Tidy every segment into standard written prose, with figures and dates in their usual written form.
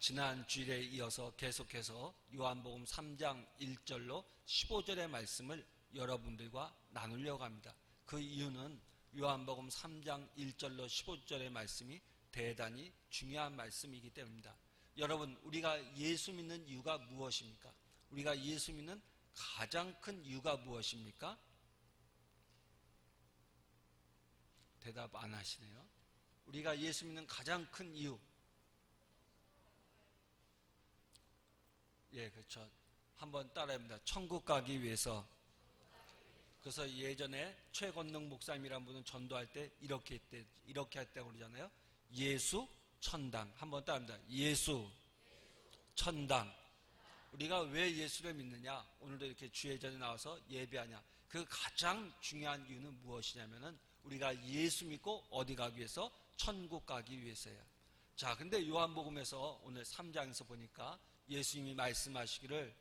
지난 주일에 이어서 계속해서 요한복음 3장 1절로 15절의 말씀을 여러분들과 나누려고 합니다. 그 이유는 요한복음 3장 1절로 15절의 말씀이 대단히 중요한 말씀이기 때문입니다. 여러분, 우리가 예수 믿는 이유가 무엇입니까? 우리가 예수 믿는 가장 큰 이유가 무엇입니까? 대답 안 하시네요. 우리가 예수 믿는 가장 큰 이유, 예, 그렇죠. 한번 따라합니다. 천국 가기 위해서. 그래서 예전에 최건능 목사님이라는 분은 전도할 때 이렇게 했다고 그러잖아요. 예수 천당. 한번 따라합니다. 예수 천당. 우리가 왜 예수를 믿느냐? 오늘도 이렇게 주예전에 나와서 예배하냐? 그 가장 중요한 이유는 무엇이냐면은 우리가 예수 믿고 어디 가기 위해서? 천국 가기 위해서예요. 자, 근데 요한복음에서 오늘 3장에서 보니까 예수님이 말씀하시기를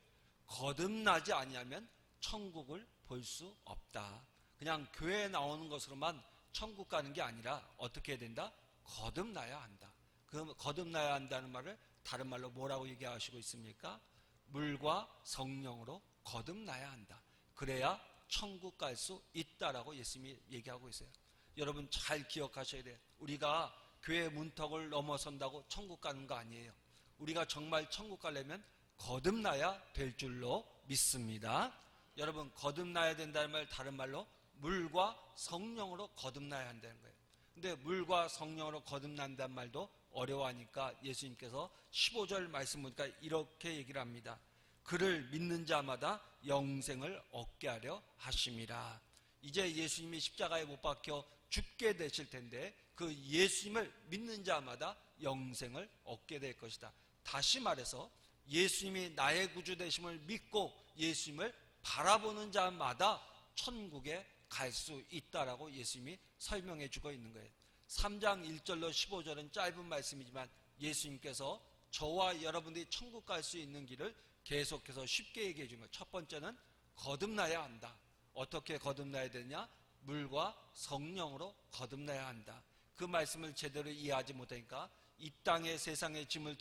거듭나지 아니하면 천국을 볼 수 없다. 그냥 교회에 나오는 것으로만 천국 가는 게 아니라 어떻게 해야 된다? 거듭나야 한다. 그 거듭나야 한다는 말을 다른 말로 뭐라고 얘기하시고 있습니까? 물과 성령으로 거듭나야 한다. 그래야 천국 갈 수 있다라고 예수님이 얘기하고 있어요. 여러분 잘 기억하셔야 돼요. 우리가 교회 문턱을 넘어선다고 천국 가는 거 아니에요. 우리가 정말 천국 가려면 거듭나야 될 줄로 믿습니다. 여러분, 거듭나야 된다는 말 다른 말로 물과 성령으로 거듭나야 한다는 거예요. 근데 물과 성령으로 거듭난다는 말도 어려워하니까 예수님께서 15절 말씀 보니까 이렇게 얘기를 합니다. 그를 믿는 자마다 영생을 얻게 하려 하심이라. 이제 예수님이 십자가에 못 박혀 죽게 되실 텐데 그 예수님을 믿는 자마다 영생을 얻게 될 것이다. 다시 말해서 예수님이 나의 구주 되심을 믿고 예수님을 바라보는 자마다 천국에 갈 수 있다라고 예수님이 설명해 주고 있는 거예요. 3장 1절로 15절은 짧은 말씀이지만 예수님께서 저와 여러분들이 천국 갈 수 있는 길을 계속해서 쉽게 얘기해 준 거예요. 첫 번째는 거듭나야 한다. 어떻게 거듭나야 되냐? 물과 성령으로 거듭나야 한다. 그 말씀을 제대로 이해하지 못하니까 이 땅의 세상의 짐을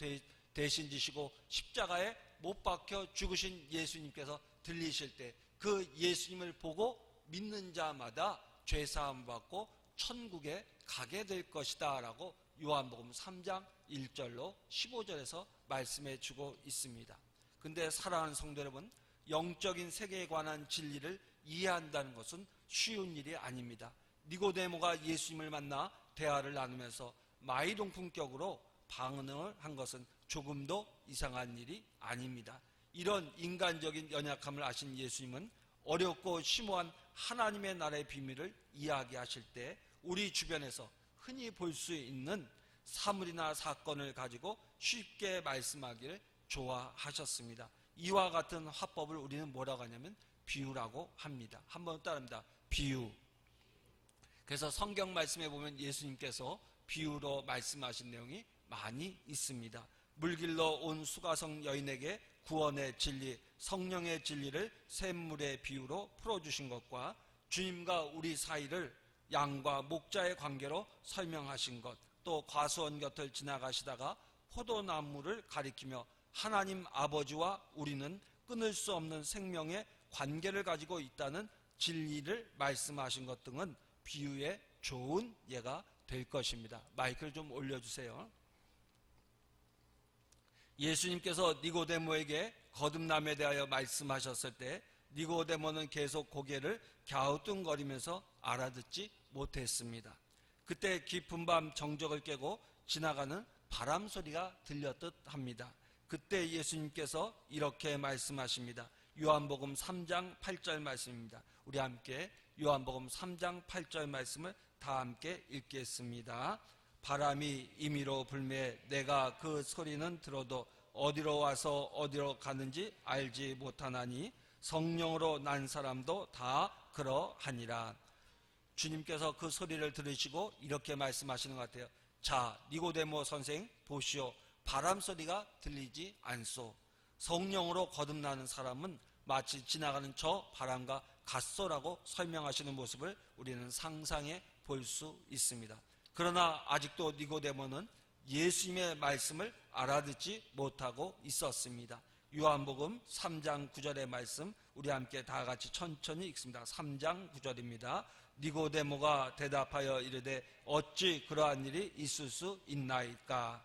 대신 지시고 십자가에 못 박혀 죽으신 예수님께서 들리실 때 그 예수님을 보고 믿는 자마다 죄사함 받고 천국에 가게 될 것이다 라고 요한복음 3장 1절로 15절에서 말씀해 주고 있습니다. 근데 사랑하는 성도 여러분, 영적인 세계에 관한 진리를 이해한다는 것은 쉬운 일이 아닙니다. 니고데모가 예수님을 만나 대화를 나누면서 마이동풍격으로 반응을 한 것은 조금도 이상한 일이 아닙니다. 이런 인간적인 연약함을 아신 예수님은 어렵고 심오한 하나님의 나라의 비밀을 이야기하실 때 우리 주변에서 흔히 볼 수 있는 사물이나 사건을 가지고 쉽게 말씀하기를 좋아하셨습니다. 이와 같은 화법을 우리는 뭐라고 하냐면 비유라고 합니다. 한번 따라합니다. 비유. 그래서 성경 말씀에 보면 예수님께서 비유로 말씀하신 내용이 많이 있습니다. 물길로 온 수가성 여인에게 구원의 진리, 성령의 진리를 샘물의 비유로 풀어주신 것과 주님과 우리 사이를 양과 목자의 관계로 설명하신 것, 또 과수원 곁을 지나가시다가 포도나무를 가리키며 하나님 아버지와 우리는 끊을 수 없는 생명의 관계를 가지고 있다는 진리를 말씀하신 것 등은 비유의 좋은 예가 될 것입니다. 마이크를 좀 올려주세요. 예수님께서 니고데모에게 거듭남에 대하여 말씀하셨을 때 니고데모는 계속 고개를 갸우뚱거리면서 알아듣지 못했습니다. 그때 깊은 밤 정적을 깨고 지나가는 바람 소리가 들렸듯 합니다. 그때 예수님께서 이렇게 말씀하십니다. 요한복음 3장 8절 말씀입니다. 우리 함께 요한복음 3장 8절 말씀을 다 함께 읽겠습니다. 바람이 임의로 불매 내가 그 소리는 들어도 어디로 와서 어디로 가는지 알지 못하나니 성령으로 난 사람도 다 그러하니라. 주님께서 그 소리를 들으시고 이렇게 말씀하시는 것 같아요. 자, 니고데모 선생 보시오. 바람 소리가 들리지 않소. 성령으로 거듭나는 사람은 마치 지나가는 저 바람과 같소라고 설명하시는 모습을 우리는 상상해 볼 수 있습니다. 그러나 아직도 니고데모는 예수님의 말씀을 알아듣지 못하고 있었습니다. 요한복음 3장 9절의 말씀 우리 함께 다 같이 천천히 읽습니다. 3장 9절입니다. 니고데모가 대답하여 이르되 어찌 그러한 일이 있을 수 있나이까.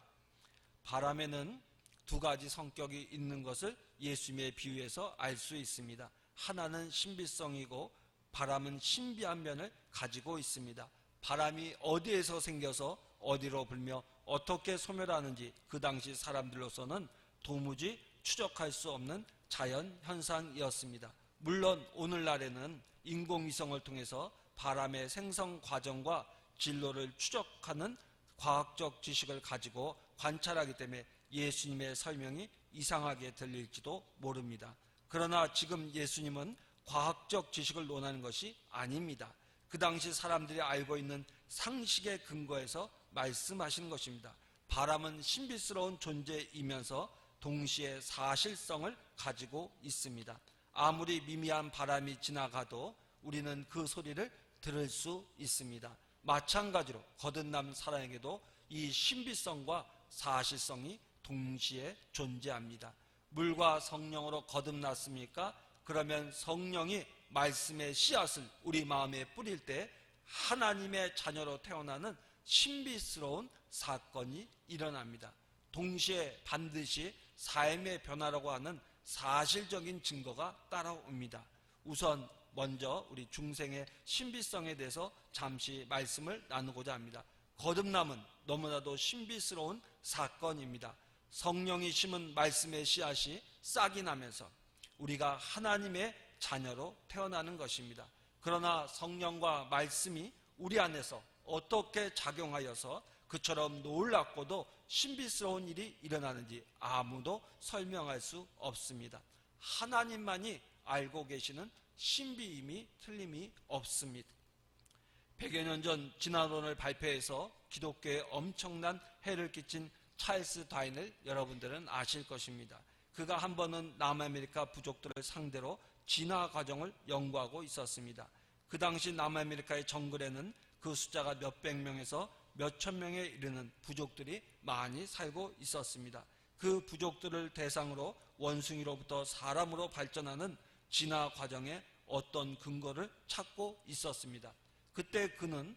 바람에는 두 가지 성격이 있는 것을 예수님의 비유에서 알 수 있습니다. 하나는 신비성이고 바람은 신비한 면을 가지고 있습니다. 바람이 어디에서 생겨서 어디로 불며 어떻게 소멸하는지 그 당시 사람들로서는 도무지 추적할 수 없는 자연 현상이었습니다. 물론 오늘날에는 인공위성을 통해서 바람의 생성 과정과 진로를 추적하는 과학적 지식을 가지고 관찰하기 때문에 예수님의 설명이 이상하게 들릴지도 모릅니다. 그러나 지금 예수님은 과학적 지식을 논하는 것이 아닙니다. 그 당시 사람들이 알고 있는 상식의 근거에서 말씀하시는 것입니다. 바람은 신비스러운 존재이면서 동시에 사실성을 가지고 있습니다. 아무리 미미한 바람이 지나가도 우리는 그 소리를 들을 수 있습니다. 마찬가지로 거듭난 사람에게도 이 신비성과 사실성이 동시에 존재합니다. 물과 성령으로 거듭났습니까? 그러면 성령이 말씀의 씨앗을 우리 마음에 뿌릴 때 하나님의 자녀로 태어나는 신비스러운 사건이 일어납니다. 동시에 반드시 삶의 변화라고 하는 사실적인 증거가 따라옵니다. 우선 먼저 우리 중생의 신비성에 대해서 잠시 말씀을 나누고자 합니다. 거듭남은 너무나도 신비스러운 사건입니다. 성령이 심은 말씀의 씨앗이 싹이 나면서 우리가 하나님의 자녀로 태어나는 것입니다. 그러나 성령과 말씀이 우리 안에서 어떻게 작용하여서 그처럼 놀랍고도 신비스러운 일이 일어나는지 아무도 설명할 수 없습니다. 하나님만이 알고 계시는 신비임이 틀림이 없습니다. 100여 년 전 진화론을 발표해서 기독교에 엄청난 해를 끼친 찰스 다윈을 여러분들은 아실 것입니다. 그가 한 번은 남아메리카 부족들을 상대로 진화 과정을 연구하고 있었습니다. 그 당시 남아메리카의 정글에는 그 숫자가 몇백 명에서 몇천 명에 이르는 부족들이 많이 살고 있었습니다. 그 부족들을 대상으로 원숭이로부터 사람으로 발전하는 진화 과정에 어떤 근거를 찾고 있었습니다. 그때 그는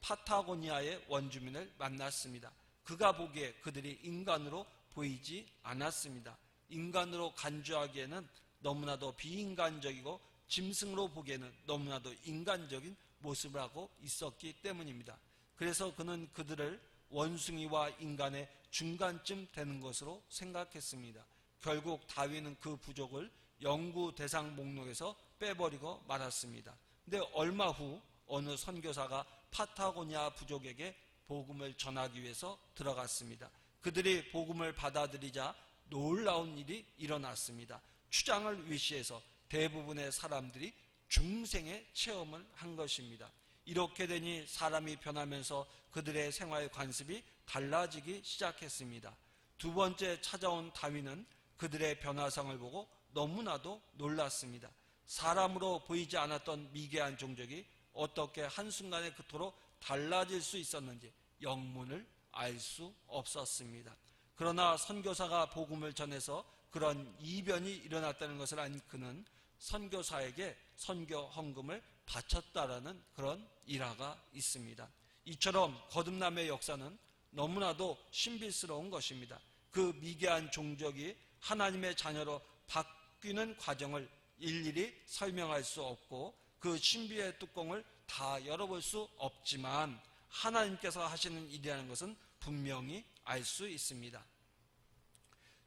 파타고니아의 원주민을 만났습니다. 그가 보기에 그들이 인간으로 보이지 않았습니다. 인간으로 간주하기에는 너무나도 비인간적이고 짐승으로 보기에는 너무나도 인간적인 모습을 하고 있었기 때문입니다. 그래서 그는 그들을 원숭이와 인간의 중간쯤 되는 것으로 생각했습니다. 결국 다윈은 그 부족을 연구 대상 목록에서 빼버리고 말았습니다. 근데 얼마 후 어느 선교사가 파타고니아 부족에게 복음을 전하기 위해서 들어갔습니다. 그들이 복음을 받아들이자 놀라운 일이 일어났습니다. 추장을 위시해서 대부분의 사람들이 중생의 체험을 한 것입니다. 이렇게 되니 사람이 변하면서 그들의 생활 관습이 달라지기 시작했습니다. 두 번째 찾아온 다윈은 그들의 변화상을 보고 너무나도 놀랐습니다. 사람으로 보이지 않았던 미개한 종족이 어떻게 한순간에 그토록 달라질 수 있었는지 영문을 알 수 없었습니다. 그러나 선교사가 복음을 전해서 그런 이변이 일어났다는 것을 안 그는 선교사에게 선교 헌금을 바쳤다라는 그런 일화가 있습니다. 이처럼 거듭남의 역사는 너무나도 신비스러운 것입니다. 그 미개한 종족이 하나님의 자녀로 바뀌는 과정을 일일이 설명할 수 없고 그 신비의 뚜껑을 다 열어볼 수 없지만 하나님께서 하시는 일이라는 것은 분명히 알 수 있습니다.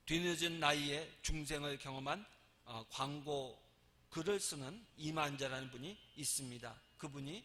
뒤늦은 나이에 중생을 경험한 광고 글을 쓰는 이만자라는 분이 있습니다. 그분이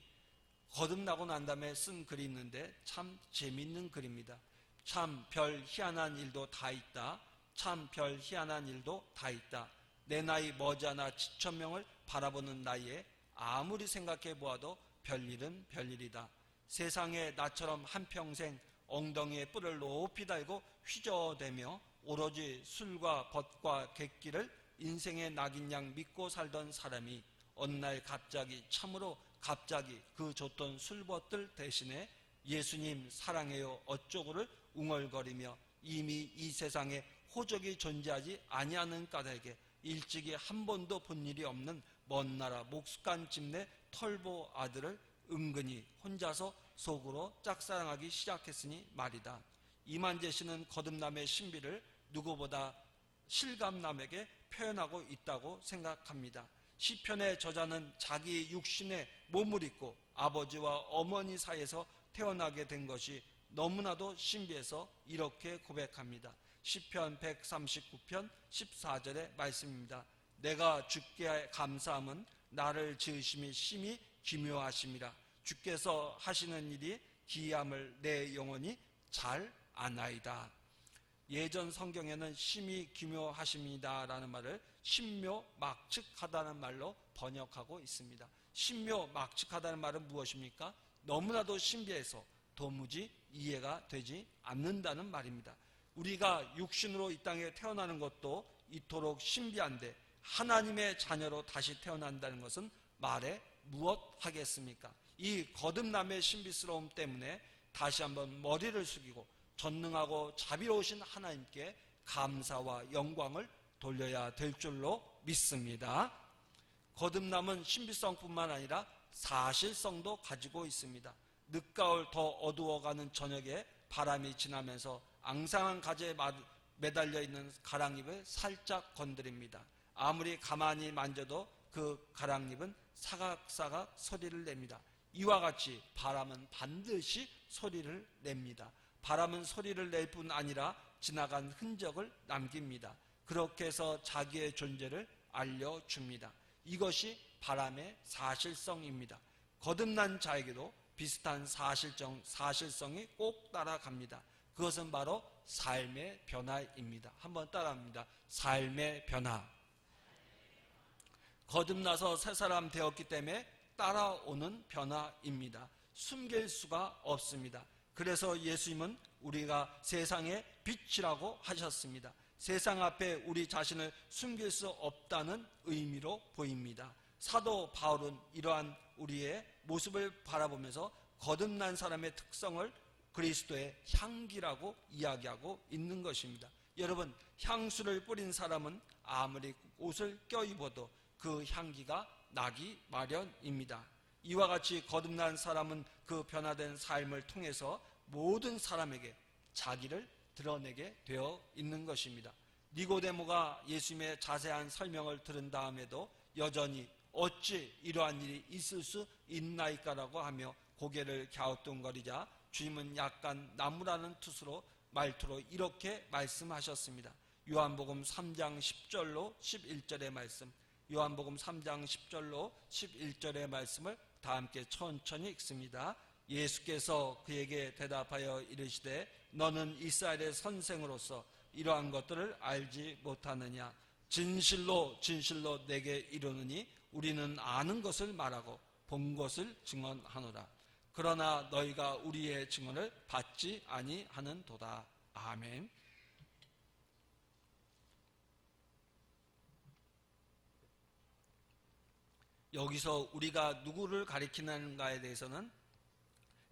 거듭나고 난 다음에 쓴 글이 있는데 참 재밌는 글입니다. 참 별 희한한 일도 다 있다. 참 별 희한한 일도 다 있다. 내 나이 머지않아 7,000명을 바라보는 나이에 아무리 생각해 보아도 별일은 별일이다. 세상에 나처럼 한평생 엉덩이에 뿔을 높이 달고 휘저어대며 오로지 술과 벗과 객기를 인생의 낙인 양 믿고 살던 사람이 어느 날 갑자기 참으로 갑자기 그 줬던 술벗들 대신에 예수님 사랑해요 어쩌고를 웅얼거리며 이미 이 세상에 호적이 존재하지 아니하는 까닭에 일찍이 한 번도 본 일이 없는 먼 나라 목숫간 집내 털보 아들을 은근히 혼자서 속으로 짝사랑하기 시작했으니 말이다. 이만재 씨는 거듭남의 신비를 누구보다 실감남에게 표현하고 있다고 생각합니다. 시편의 저자는 자기 육신의 몸을 입고 아버지와 어머니 사이에서 태어나게 된 것이 너무나도 신비해서 이렇게 고백합니다. 시편 139편 14절의 말씀입니다. 내가 주께 감사함은 나를 지으심이 심히 기묘하심이라. 주께서 하시는 일이 기이함을 내 영혼이 잘 아나이다. 예전 성경에는 심히 기묘하십니다라는 말을 신묘막측하다는 말로 번역하고 있습니다. 신묘막측하다는 말은 무엇입니까? 너무나도 신비해서 도무지 이해가 되지 않는다는 말입니다. 우리가 육신으로 이 땅에 태어나는 것도 이토록 신비한데 하나님의 자녀로 다시 태어난다는 것은 말해 무엇 하겠습니까? 이 거듭남의 신비스러움 때문에 다시 한번 머리를 숙이고 전능하고 자비로우신 하나님께 감사와 영광을 돌려야 될 줄로 믿습니다. 거듭남은 신비성뿐만 아니라 사실성도 가지고 있습니다. 늦가을 더 어두워가는 저녁에 바람이 지나면서 앙상한 가지에 매달려 있는 가랑잎을 살짝 건드립니다. 아무리 가만히 만져도 그 가랑잎은 사각사각 소리를 냅니다. 이와 같이 바람은 반드시 소리를 냅니다. 바람은 소리를 낼 뿐 아니라 지나간 흔적을 남깁니다. 그렇게 해서 자기의 존재를 알려줍니다. 이것이 바람의 사실성입니다. 거듭난 자에게도 비슷한 사실성이 꼭 따라갑니다. 그것은 바로 삶의 변화입니다. 한번 따라합니다. 삶의 변화. 거듭나서 새 사람 되었기 때문에 따라오는 변화입니다. 숨길 수가 없습니다. 그래서 예수님은 우리가 세상의 빛이라고 하셨습니다. 세상 앞에 우리 자신을 숨길 수 없다는 의미로 보입니다. 사도 바울은 이러한 우리의 모습을 바라보면서 거듭난 사람의 특성을 그리스도의 향기라고 이야기하고 있는 것입니다. 여러분, 향수를 뿌린 사람은 아무리 옷을 껴입어도 그 향기가 나기 마련입니다. 이와 같이 거듭난 사람은 그 변화된 삶을 통해서 모든 사람에게 자기를 드러내게 되어 있는 것입니다. 니고데모가 예수님의 자세한 설명을 들은 다음에도 여전히 어찌 이러한 일이 있을 수 있나이까라고 하며 고개를 갸우뚱거리자 주님은 약간 나무라는 말투로 이렇게 말씀하셨습니다. 요한복음 3장 10절로 11절의 말씀, 요한복음 3장 10절로 11절의 말씀을 다 함께 천천히 읽습니다. 예수께서 그에게 대답하여 이르시되 너는 이스라엘의 선생으로서 이러한 것들을 알지 못하느냐? 진실로 진실로 내게 이르노니 우리는 아는 것을 말하고 본 것을 증언하노라. 그러나 너희가 우리의 증언을 받지 아니하는도다. 아멘. 여기서 우리가 누구를 가리키는가에 대해서는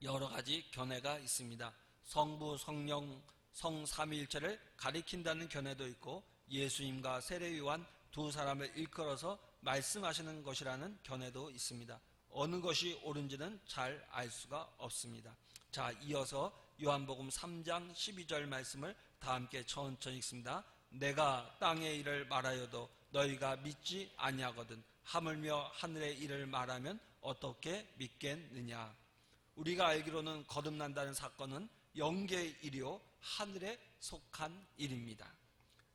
여러 가지 견해가 있습니다. 성부, 성령, 성삼위일체를 가리킨다는 견해도 있고 예수님과 세례요한 두 사람을 일컬어서 말씀하시는 것이라는 견해도 있습니다. 어느 것이 옳은지는 잘 알 수가 없습니다. 자, 이어서 요한복음 3장 12절 말씀을 다 함께 천천히 읽습니다. 내가 땅의 일을 말하여도 너희가 믿지 아니하거든 하물며 하늘의 일을 말하면 어떻게 믿겠느냐. 우리가 알기로는 거듭난다는 사건은 영계의 일이요 하늘에 속한 일입니다.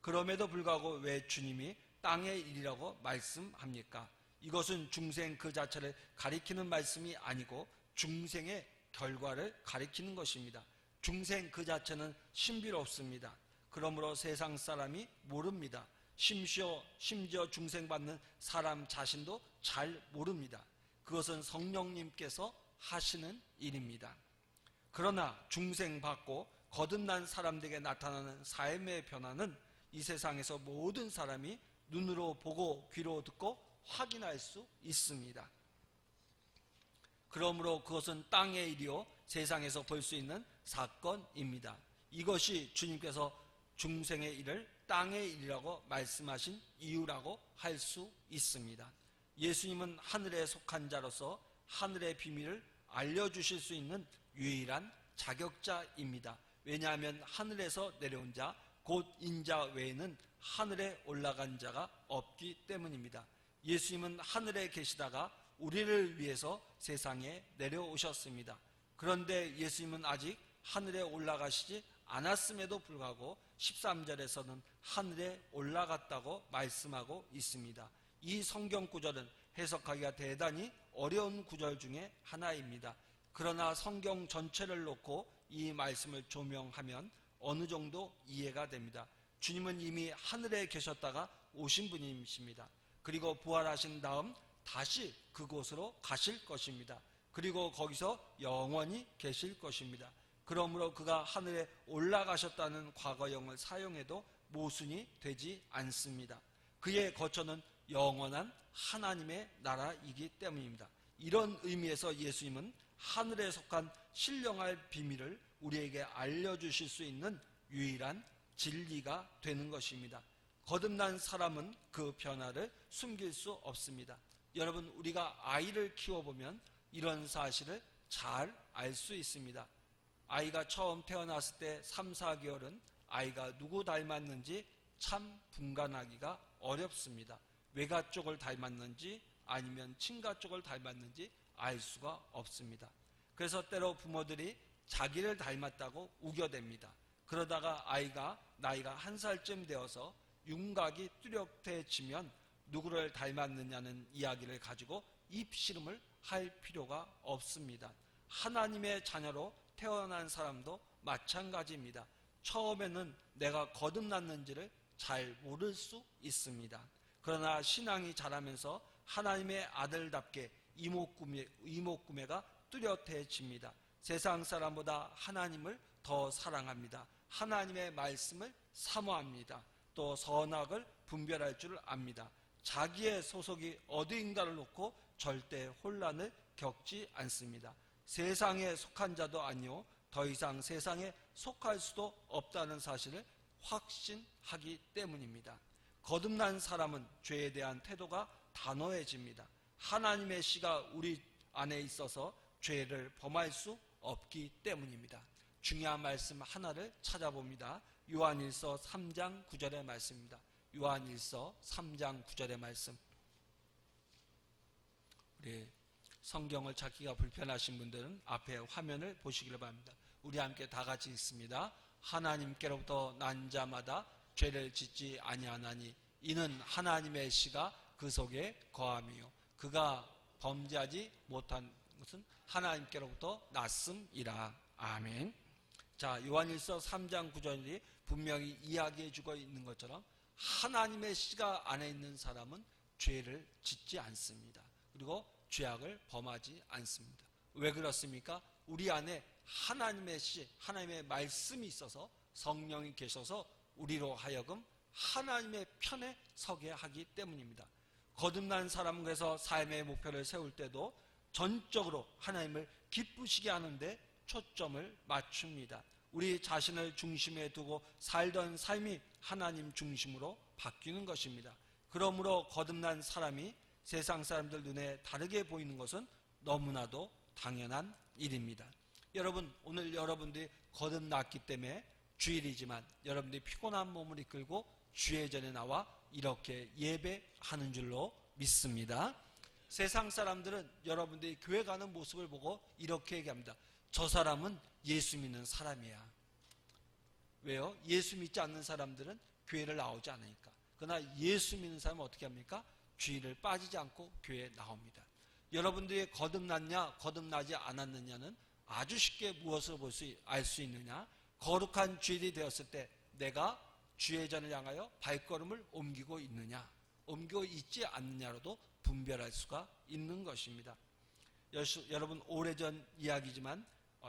그럼에도 불구하고 왜 주님이 땅의 일이라고 말씀합니까? 이것은 중생 그 자체를 가리키는 말씀이 아니고 중생의 결과를 가리키는 것입니다. 중생 그 자체는 신비롭습니다. 그러므로 세상 사람이 모릅니다. 심지어 중생받는 사람 자신도 잘 모릅니다. 그것은 성령님께서 하시는 일입니다. 그러나 중생받고 거듭난 사람들에게 나타나는 삶의 변화는 이 세상에서 모든 사람이 눈으로 보고 귀로 듣고 확인할 수 있습니다. 그러므로 그것은 땅의 일이요 세상에서 볼 수 있는 사건입니다. 이것이 주님께서 중생의 일을 땅의 일이라고 말씀하신 이유라고 할 수 있습니다. 예수님은 하늘에 속한 자로서 하늘의 비밀을 알려주실 수 있는 유일한 자격자입니다. 왜냐하면 하늘에서 내려온 자, 곧 인자 외에는 하늘에 올라간 자가 없기 때문입니다. 예수님은 하늘에 계시다가 우리를 위해서 세상에 내려오셨습니다. 그런데 예수님은 아직 하늘에 올라가시지 않았음에도 불구하고 13절에서는 하늘에 올라갔다고 말씀하고 있습니다. 이 성경 구절은 해석하기가 대단히 어려운 구절 중에 하나입니다. 그러나 성경 전체를 놓고 이 말씀을 조명하면 어느 정도 이해가 됩니다. 주님은 이미 하늘에 계셨다가 오신 분이십니다. 그리고 부활하신 다음 다시 그곳으로 가실 것입니다. 그리고 거기서 영원히 계실 것입니다. 그러므로 그가 하늘에 올라가셨다는 과거형을 사용해도 모순이 되지 않습니다. 그의 거처는 영원한 하나님의 나라이기 때문입니다. 이런 의미에서 예수님은 하늘에 속한 신령할 비밀을 우리에게 알려주실 수 있는 유일한 진리가 되는 것입니다. 거듭난 사람은 그 변화를 숨길 수 없습니다. 여러분, 우리가 아이를 키워보면 이런 사실을 잘 알 수 있습니다. 아이가 처음 태어났을 때 3, 4개월은 아이가 누구 닮았는지 참 분간하기가 어렵습니다. 외가 쪽을 닮았는지 아니면 친가 쪽을 닮았는지 알 수가 없습니다. 그래서 때로 부모들이 자기를 닮았다고 우겨댑니다. 그러다가 아이가 나이가 1살쯤 되어서 윤곽이 뚜렷해지면 누구를 닮았느냐는 이야기를 가지고 입씨름을 할 필요가 없습니다. 하나님의 자녀로 태어난 사람도 마찬가지입니다. 처음에는 내가 거듭났는지를 잘 모를 수 있습니다. 그러나 신앙이 자라면서 하나님의 아들답게 이목구매가 뚜렷해집니다. 세상 사람보다 하나님을 더 사랑합니다. 하나님의 말씀을 사모합니다. 또 선악을 분별할 줄 압니다. 자기의 소속이 어디인가를 놓고 절대 혼란을 겪지 않습니다. 세상에 속한 자도 아니요 더 이상 세상에 속할 수도 없다는 사실을 확신하기 때문입니다. 거듭난 사람은 죄에 대한 태도가 단호해집니다. 하나님의 씨가 우리 안에 있어서 죄를 범할 수 없기 때문입니다. 중요한 말씀 하나를 찾아봅니다. 요한일서 3장 9절의 말씀입니다. 요한일서 3장 9절의 말씀. 우리 성경을 찾기가 불편하신 분들은 앞에 화면을 보시기를 바랍니다. 우리 함께 다 같이 읽습니다. 하나님께로부터 난 자마다 죄를 짓지 아니하나니 이는 하나님의 씨가 그 속에 거함이요 그가 범죄하지 못한 것은 하나님께로부터 났음이라. 아멘. 자, 요한일서 3장 9절이 분명히 이야기해 주고 있는 것처럼 하나님의 씨가 안에 있는 사람은 죄를 짓지 않습니다. 그리고 죄악을 범하지 않습니다. 왜 그렇습니까? 우리 안에 하나님의 씨, 하나님의 말씀이 있어서 성령이 계셔서 우리로 하여금 하나님의 편에 서게 하기 때문입니다. 거듭난 사람은 그래서 삶의 목표를 세울 때도 전적으로 하나님을 기쁘시게 하는데 초점을 맞춥니다. 우리 자신을 중심에 두고 살던 삶이 하나님 중심으로 바뀌는 것입니다. 그러므로 거듭난 사람이 세상 사람들 눈에 다르게 보이는 것은 너무나도 당연한 일입니다. 여러분, 오늘 여러분들이 거듭났기 때문에 주일이지만 여러분들이 피곤한 몸을 이끌고 주의 전에 나와 이렇게 예배하는 줄로 믿습니다. 세상 사람들은 여러분들이 교회 가는 모습을 보고 이렇게 얘기합니다. 저 사람은 예수 믿는 사람이야. 왜요? 예수 믿지 않는 사람들은 교회를 나오지 않으니까. 그러나 예수 믿는 사람은 어떻게 합니까? 주일을 빠지지 않고 교회에 나옵니다. 여러분들이 거듭났냐 거듭나지 않았느냐는 아주 쉽게 무엇을 알 수 있느냐? 거룩한 주일이 되었을 때 내가 주의 전을 향하여 발걸음을 옮기고 있느냐, 옮기고 있지 않느냐로도 분별할 수가 있는 것입니다. 여러분, 오래전 이야기지만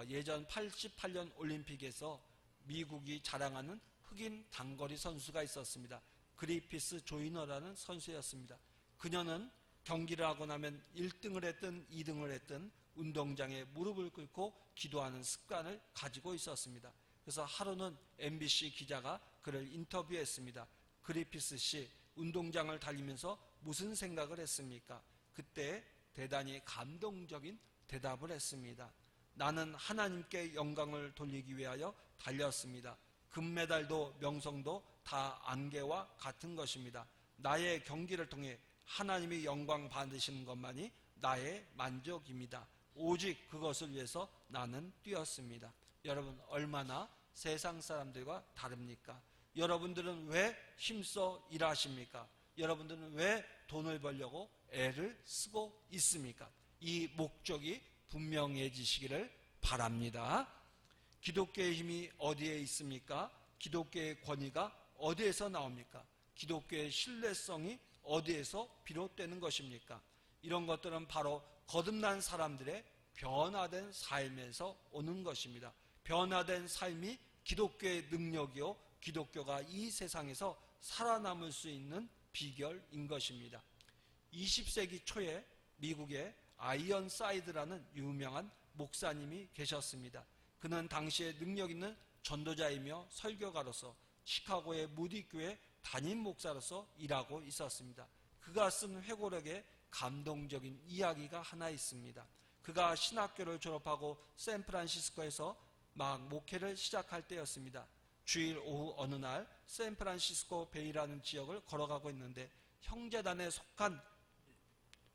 예전 88년 올림픽에서 미국이 자랑하는 흑인 단거리 선수가 있었습니다. 그리피스 조이너라는 선수였습니다. 그녀는 경기를 하고 나면 1등을 했든 2등을 했든 운동장에 무릎을 꿇고 기도하는 습관을 가지고 있었습니다. 그래서 하루는 MBC 기자가 그를 인터뷰했습니다. 그리피스 씨, 운동장을 달리면서 무슨 생각을 했습니까? 그때 대단히 감동적인 대답을 했습니다. 나는 하나님께 영광을 돌리기 위하여 달렸습니다. 금메달도 명성도 다 안개와 같은 것입니다. 나의 경기를 통해 하나님이 영광 받으시는 것만이 나의 만족입니다. 오직 그것을 위해서 나는 뛰었습니다. 여러분, 얼마나 세상 사람들과 다릅니까? 여러분들은 왜 힘써 일하십니까? 여러분들은 왜 돈을 벌려고 애를 쓰고 있습니까? 이 목적이 분명해지시기를 바랍니다. 기독교의 힘이 어디에 있습니까? 기독교의 권위가 어디에서 나옵니까? 기독교의 신뢰성이 어디에서 비롯되는 것입니까? 이런 것들은 바로 거듭난 사람들의 변화된 삶에서 오는 것입니다. 변화된 삶이 기독교의 능력이요, 기독교가 이 세상에서 살아남을 수 있는 비결인 것입니다. 20세기 초에 미국에 아이언사이드라는 유명한 목사님이 계셨습니다. 그는 당시에 능력 있는 전도자이며 설교가로서 시카고의 무디교회 담임 목사로서 일하고 있었습니다. 그가 쓴 회고록에 감동적인 이야기가 하나 있습니다. 그가 신학교를 졸업하고 샌프란시스코에서 막 목회를 시작할 때였습니다. 주일 오후 어느 날 샌프란시스코 베이라는 지역을 걸어가고 있는데 형제단에 속한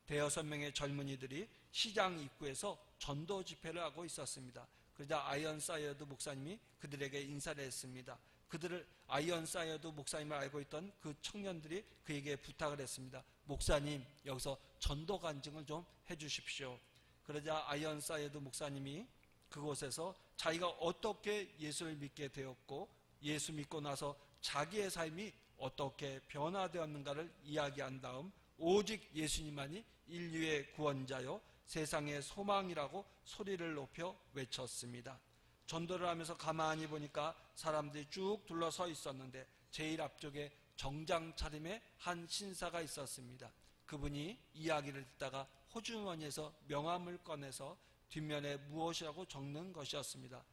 대여섯 명의 젊은이들이 시장 입구에서 전도 집회를 하고 있었습니다. 그러자 아이언사이어드 목사님이 그들에게 인사를 했습니다. 그들을 아이언사이어드 목사님을 알고 있던 그 청년들이 그에게 부탁을 했습니다. 목사님, 여기서 전도 간증을 좀 해주십시오. 그러자 아이언사이어드 목사님이 그곳에서 자기가 어떻게 예수를 믿게 되었고 예수 믿고 나서 자기의 삶이 어떻게 변화되었는가를 이야기한 다음 오직 예수님만이 인류의 구원자요 세상의 소망이라고 소리를 높여 외쳤습니다. 전도를 하면서 가만히 보니까 사람들이 쭉 둘러서 있었는데 제일 앞쪽에 정장 차림의 한 신사가 있었습니다. 그분이 이야기를 듣다가 호주머니에서 명함을 꺼내서 뒷면에 무엇이라고 적는 것이었습니다.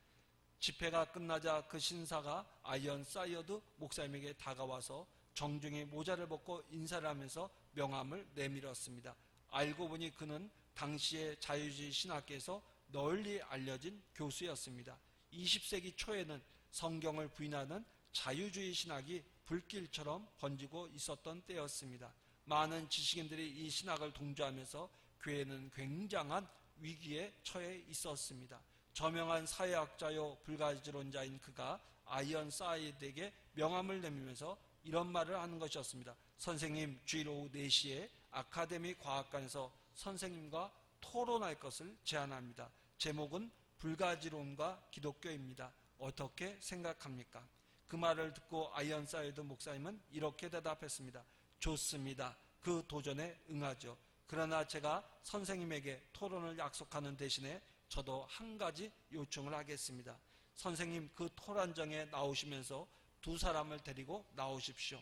집회가 끝나자 그 신사가 아이언사이어드 목사님에게 다가와서 정중히 모자를 벗고 인사를 하면서 명함을 내밀었습니다. 알고 보니 그는 당시의 자유주의 신학계에서 널리 알려진 교수였습니다. 20세기 초에는 성경을 부인하는 자유주의 신학이 불길처럼 번지고 있었던 때였습니다. 많은 지식인들이 이 신학을 동조하면서 교회는 굉장한 위기에 처해 있었습니다. 저명한 사회학자요 불가지론자인 그가 아이언사이드에게 명함을 내밀면서 이런 말을 하는 것이었습니다. 선생님, 주일 오후 4시에 아카데미 과학관에서 선생님과 토론할 것을 제안합니다. 제목은 불가지론과 기독교입니다. 어떻게 생각합니까? 그 말을 듣고 아이언사이드 목사님은 이렇게 대답했습니다. 좋습니다. 그 도전에 응하죠. 그러나 제가 선생님에게 토론을 약속하는 대신에 저도 한 가지 요청을 하겠습니다. 선생님, 그 토론장에 나오시면서 두 사람을 데리고 나오십시오.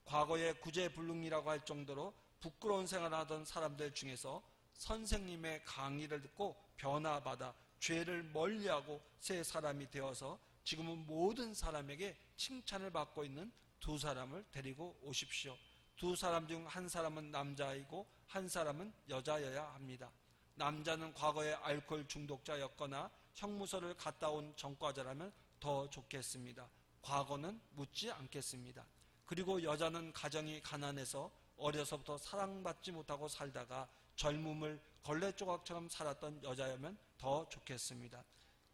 과거에 구제불능이라고 할 정도로 부끄러운 생활을 하던 사람들 중에서 선생님의 강의를 듣고 변화받아 죄를 멀리하고 새 사람이 되어서 지금은 모든 사람에게 칭찬을 받고 있는 두 사람을 데리고 오십시오. 두 사람 중 한 사람은 남자이고 한 사람은 여자여야 합니다. 남자는 과거에 알코올 중독자였거나 형무소를 갔다 온 전과자라면 더 좋겠습니다. 과거는 묻지 않겠습니다. 그리고 여자는 가정이 가난해서 어려서부터 사랑받지 못하고 살다가 젊음을 걸레 조각처럼 살았던 여자라면 더 좋겠습니다.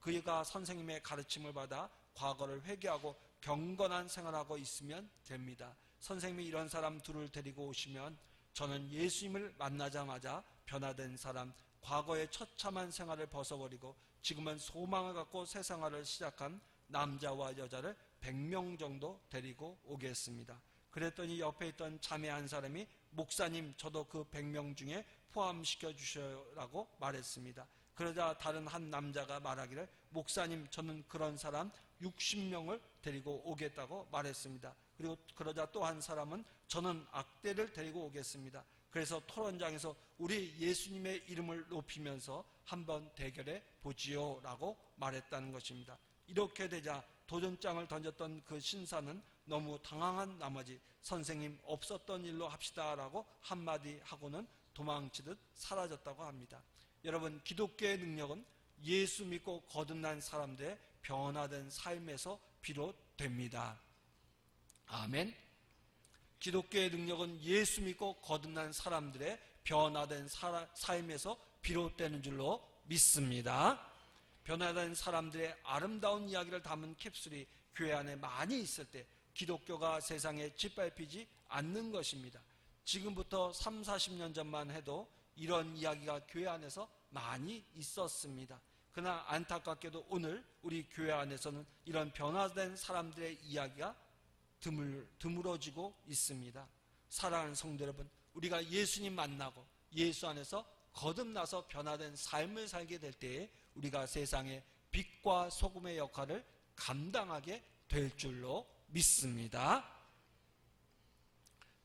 그가 선생님의 가르침을 받아 과거를 회개하고 경건한 생활하고 있으면 됩니다. 선생님이 이런 사람 둘을 데리고 오시면 저는 예수님을 만나자마자 변화된 사람, 과거의 처참한 생활을 벗어버리고 지금은 소망을 갖고 새 생활을 시작한 남자와 여자를 100명 정도 데리고 오겠습니다. 그랬더니 옆에 있던 자매 한 사람이 목사님, 저도 그 100명 중에 포함시켜 주셔라고 말했습니다. 그러자 다른 한 남자가 말하기를 목사님, 저는 그런 사람 60명을 데리고 오겠다고 말했습니다. 그리고 그러자 또 한 사람은 저는 악대를 데리고 오겠습니다. 그래서 토론장에서 우리 예수님의 이름을 높이면서 한번 대결해 보지요 라고 말했다는 것입니다. 이렇게 되자 도전장을 던졌던 그 신사는 너무 당황한 나머지 선생님 없었던 일로 합시다라고 한마디 하고는 도망치듯 사라졌다고 합니다. 여러분, 기독교의 능력은 예수 믿고 거듭난 사람들의 변화된 삶에서 비롯됩니다. 아멘. 기독교의 능력은 예수 믿고 거듭난 사람들의 변화된 삶에서 비롯되는 줄로 믿습니다. 변화된 사람들의 아름다운 이야기를 담은 캡슐이 교회 안에 많이 있을 때 기독교가 세상에 짓밟히지 않는 것입니다. 지금부터 3, 40년 전만 해도 이런 이야기가 교회 안에서 많이 있었습니다. 그러나 안타깝게도 오늘 우리 교회 안에서는 이런 변화된 사람들의 이야기가 드물어지고 있습니다. 사랑하는 성도 여러분, 우리가 예수님 만나고 예수 안에서 거듭나서 변화된 삶을 살게 될 때에 우리가 세상의 빛과 소금의 역할을 감당하게 될 줄로 믿습니다.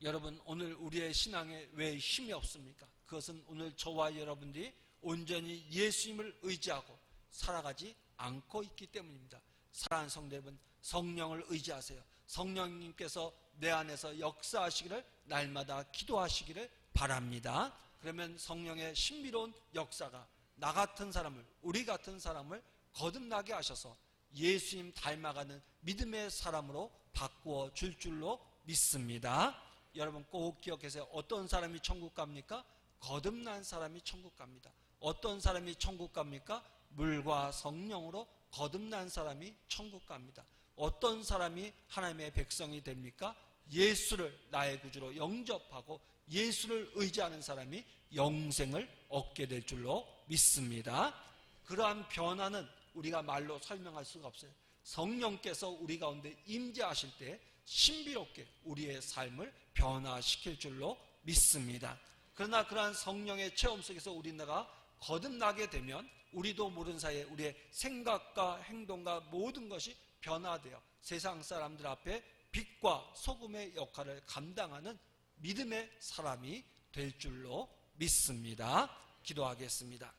여러분, 오늘 우리의 신앙에 왜 힘이 없습니까? 그것은 오늘 저와 여러분들이 온전히 예수님을 의지하고 살아가지 않고 있기 때문입니다. 사랑하는 성도 여러분, 성령을 의지하세요. 성령님께서 내 안에서 역사하시기를 날마다 기도하시기를 바랍니다. 그러면 성령의 신비로운 역사가 나 같은 사람을, 우리 같은 사람을 거듭나게 하셔서 예수님 닮아가는 믿음의 사람으로 바꾸어 줄 줄로 믿습니다. 여러분 꼭 기억하세요. 어떤 사람이 천국 갑니까? 거듭난 사람이 천국 갑니다. 어떤 사람이 천국 갑니까? 물과 성령으로 거듭난 사람이 천국 갑니다. 어떤 사람이 하나님의 백성이 됩니까? 예수를 나의 구주로 영접하고 예수를 의지하는 사람이 영생을 얻게 될 줄로 믿습니다. 그러한 변화는 우리가 말로 설명할 수가 없어요. 성령께서 우리 가운데 임재하실 때 신비롭게 우리의 삶을 변화시킬 줄로 믿습니다. 그러나 그러한 성령의 체험 속에서 우리가 거듭나게 되면 우리도 모르는 사이에 우리의 생각과 행동과 모든 것이 변화되어 세상 사람들 앞에 빛과 소금의 역할을 감당하는 믿음의 사람이 될 줄로 믿습니다. 기도하겠습니다.